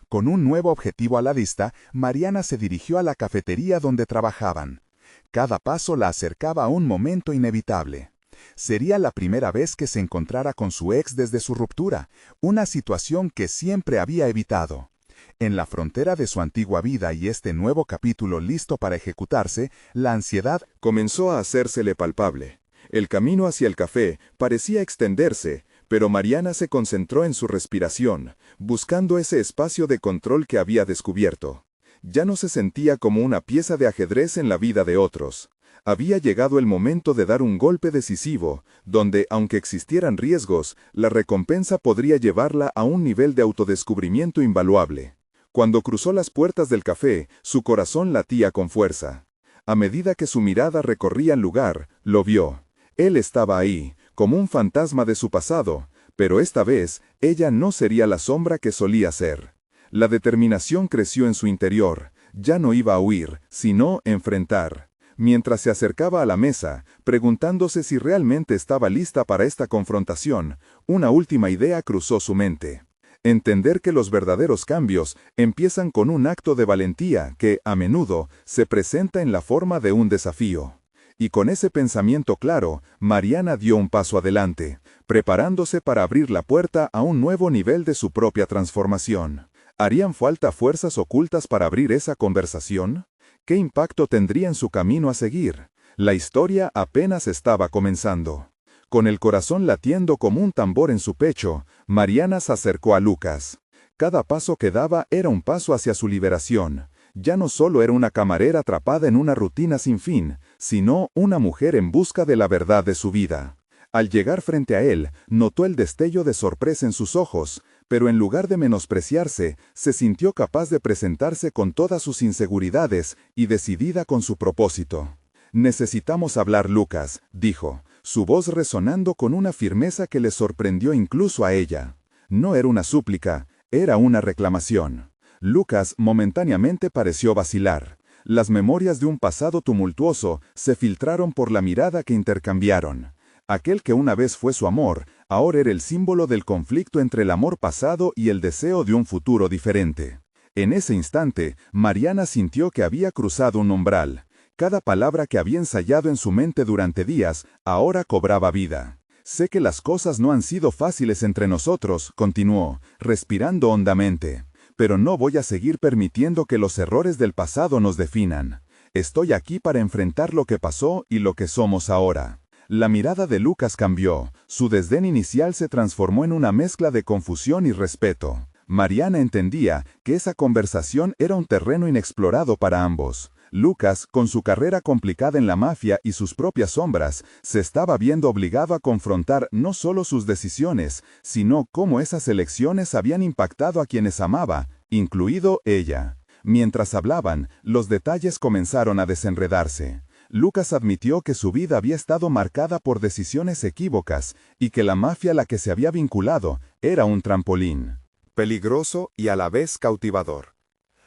Con un nuevo objetivo a la vista, Mariana se dirigió a la cafetería donde trabajaban. Cada paso la acercaba a un momento inevitable. Sería la primera vez que se encontrara con su ex desde su ruptura, una situación que siempre había evitado. En la frontera de su antigua vida y este nuevo capítulo listo para ejecutarse, la ansiedad comenzó a hacérsele palpable. El camino hacia el café parecía extenderse, pero Mariana se concentró en su respiración, buscando ese espacio de control que había descubierto. Ya no se sentía como una pieza de ajedrez en la vida de otros. Había llegado el momento de dar un golpe decisivo, donde, aunque existieran riesgos, la recompensa podría llevarla a un nivel de autodescubrimiento invaluable. Cuando cruzó las puertas del café, su corazón latía con fuerza. A medida que su mirada recorría el lugar, lo vio. Él estaba ahí, como un fantasma de su pasado, pero esta vez, ella no sería la sombra que solía ser. La determinación creció en su interior. Ya no iba a huir, sino enfrentar. Mientras se acercaba a la mesa, preguntándose si realmente estaba lista para esta confrontación, una última idea cruzó su mente. Entender que los verdaderos cambios empiezan con un acto de valentía que, a menudo, se presenta en la forma de un desafío. Y con ese pensamiento claro, Mariana dio un paso adelante, preparándose para abrir la puerta a un nuevo nivel de su propia transformación. ¿Harían falta fuerzas ocultas para abrir esa conversación? ¿Qué impacto tendría en su camino a seguir? La historia apenas estaba comenzando. Con el corazón latiendo como un tambor en su pecho, Mariana se acercó a Lucas. Cada paso que daba era un paso hacia su liberación. Ya no solo era una camarera atrapada en una rutina sin fin, sino una mujer en busca de la verdad de su vida. Al llegar frente a él, notó el destello de sorpresa en sus ojos, pero en lugar de menospreciarse, se sintió capaz de presentarse con todas sus inseguridades y decidida con su propósito. «Necesitamos hablar, Lucas», dijo, su voz resonando con una firmeza que le sorprendió incluso a ella. No era una súplica, era una reclamación. Lucas momentáneamente pareció vacilar. Las memorias de un pasado tumultuoso se filtraron por la mirada que intercambiaron. Aquel que una vez fue su amor, ahora era el símbolo del conflicto entre el amor pasado y el deseo de un futuro diferente. En ese instante, Mariana sintió que había cruzado un umbral. Cada palabra que había ensayado en su mente durante días, ahora cobraba vida. Sé que las cosas no han sido fáciles entre nosotros, continuó, respirando hondamente. Pero no voy a seguir permitiendo que los errores del pasado nos definan. Estoy aquí para enfrentar lo que pasó y lo que somos ahora. La mirada de Lucas cambió. Su desdén inicial se transformó en una mezcla de confusión y respeto. Mariana entendía que esa conversación era un terreno inexplorado para ambos. Lucas, con su carrera complicada en la mafia y sus propias sombras, se estaba viendo obligado a confrontar no solo sus decisiones, sino cómo esas elecciones habían impactado a quienes amaba, incluido ella. Mientras hablaban, los detalles comenzaron a desenredarse. Lucas admitió que su vida había estado marcada por decisiones equívocas y que la mafia a la que se había vinculado era un trampolín. Peligroso y a la vez cautivador.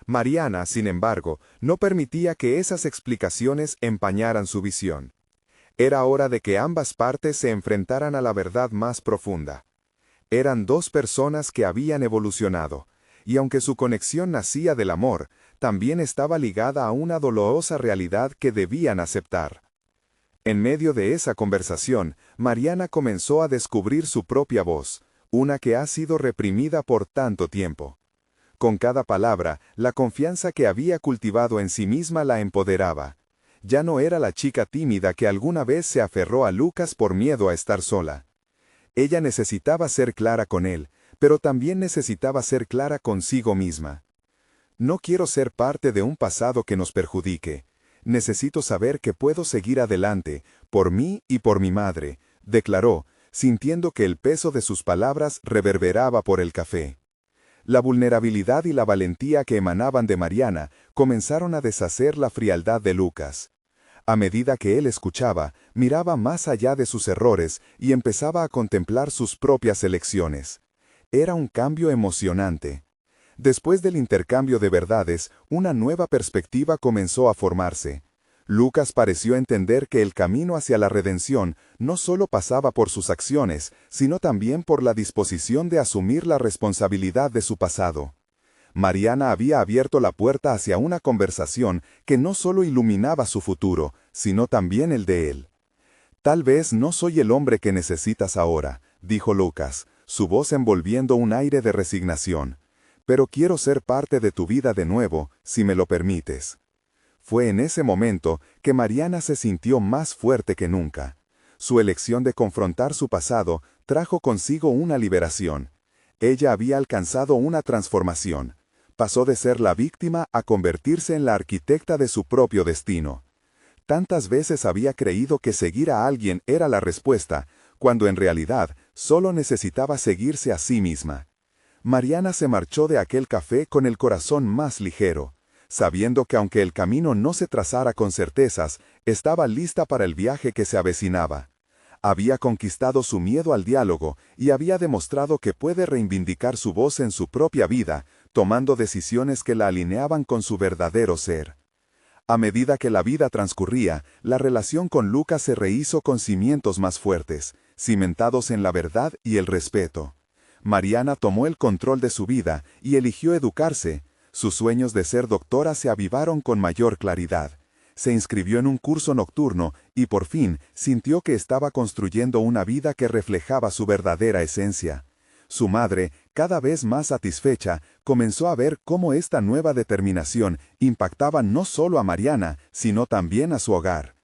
Mariana, sin embargo, no permitía que esas explicaciones empañaran su visión. Era hora de que ambas partes se enfrentaran a la verdad más profunda. Eran dos personas que habían evolucionado, y aunque su conexión nacía del amor, también estaba ligada a una dolorosa realidad que debían aceptar. En medio de esa conversación, Mariana comenzó a descubrir su propia voz, una que ha sido reprimida por tanto tiempo. Con cada palabra, la confianza que había cultivado en sí misma la empoderaba. Ya no era la chica tímida que alguna vez se aferró a Lucas por miedo a estar sola. Ella necesitaba ser clara con él, pero también necesitaba ser clara consigo misma. No quiero ser parte de un pasado que nos perjudique. Necesito saber que puedo seguir adelante, por mí y por mi madre, declaró, sintiendo que el peso de sus palabras reverberaba por el café. La vulnerabilidad y la valentía que emanaban de Mariana comenzaron a deshacer la frialdad de Lucas. A medida que él escuchaba, miraba más allá de sus errores y empezaba a contemplar sus propias elecciones. Era un cambio emocionante. Después del intercambio de verdades, una nueva perspectiva comenzó a formarse. Lucas pareció entender que el camino hacia la redención no solo pasaba por sus acciones, sino también por la disposición de asumir la responsabilidad de su pasado. Mariana había abierto la puerta hacia una conversación que no solo iluminaba su futuro, sino también el de él. «Tal vez no soy el hombre que necesitas ahora», dijo Lucas, su voz envolviendo un aire de resignación. «Pero quiero ser parte de tu vida de nuevo, si me lo permites». Fue en ese momento que Mariana se sintió más fuerte que nunca. Su elección de confrontar su pasado trajo consigo una liberación. Ella había alcanzado una transformación. Pasó de ser la víctima a convertirse en la arquitecta de su propio destino. Tantas veces había creído que seguir a alguien era la respuesta, cuando en realidad solo necesitaba seguirse a sí misma. Mariana se marchó de aquel café con el corazón más ligero, sabiendo que aunque el camino no se trazara con certezas, estaba lista para el viaje que se avecinaba. Había conquistado su miedo al diálogo y había demostrado que puede reivindicar su voz en su propia vida, tomando decisiones que la alineaban con su verdadero ser. A medida que la vida transcurría, la relación con Lucas se rehizo con cimientos más fuertes, cimentados en la verdad y el respeto. Mariana tomó el control de su vida y eligió educarse. Sus sueños de ser doctora se avivaron con mayor claridad. Se inscribió en un curso nocturno y por fin sintió que estaba construyendo una vida que reflejaba su verdadera esencia. Su madre, cada vez más satisfecha, comenzó a ver cómo esta nueva determinación impactaba no solo a Mariana, sino también a su hogar.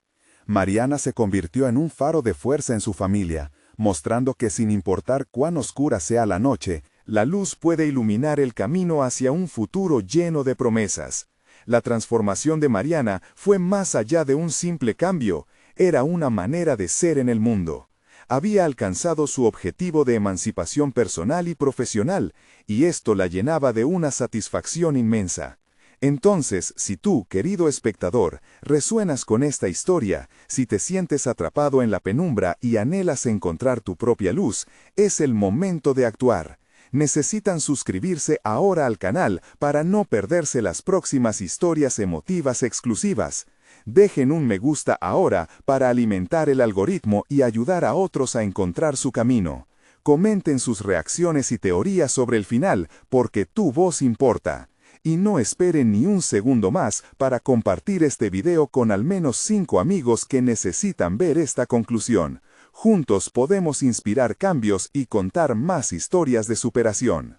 Mariana se convirtió en un faro de fuerza en su familia, mostrando que sin importar cuán oscura sea la noche, la luz puede iluminar el camino hacia un futuro lleno de promesas. La transformación de Mariana fue más allá de un simple cambio, era una manera de ser en el mundo. Había alcanzado su objetivo de emancipación personal y profesional, y esto la llenaba de una satisfacción inmensa. Entonces, si tú, querido espectador, resuenas con esta historia, si te sientes atrapado en la penumbra y anhelas encontrar tu propia luz, es el momento de actuar. Necesitan suscribirse ahora al canal para no perderse las próximas historias emotivas exclusivas. Dejen un me gusta ahora para alimentar el algoritmo y ayudar a otros a encontrar su camino. Comenten sus reacciones y teorías sobre el final, porque tu voz importa. Y no espere ni un segundo más para compartir este video con al menos 5 amigos que necesitan ver esta conclusión. Juntos podemos inspirar cambios y contar más historias de superación.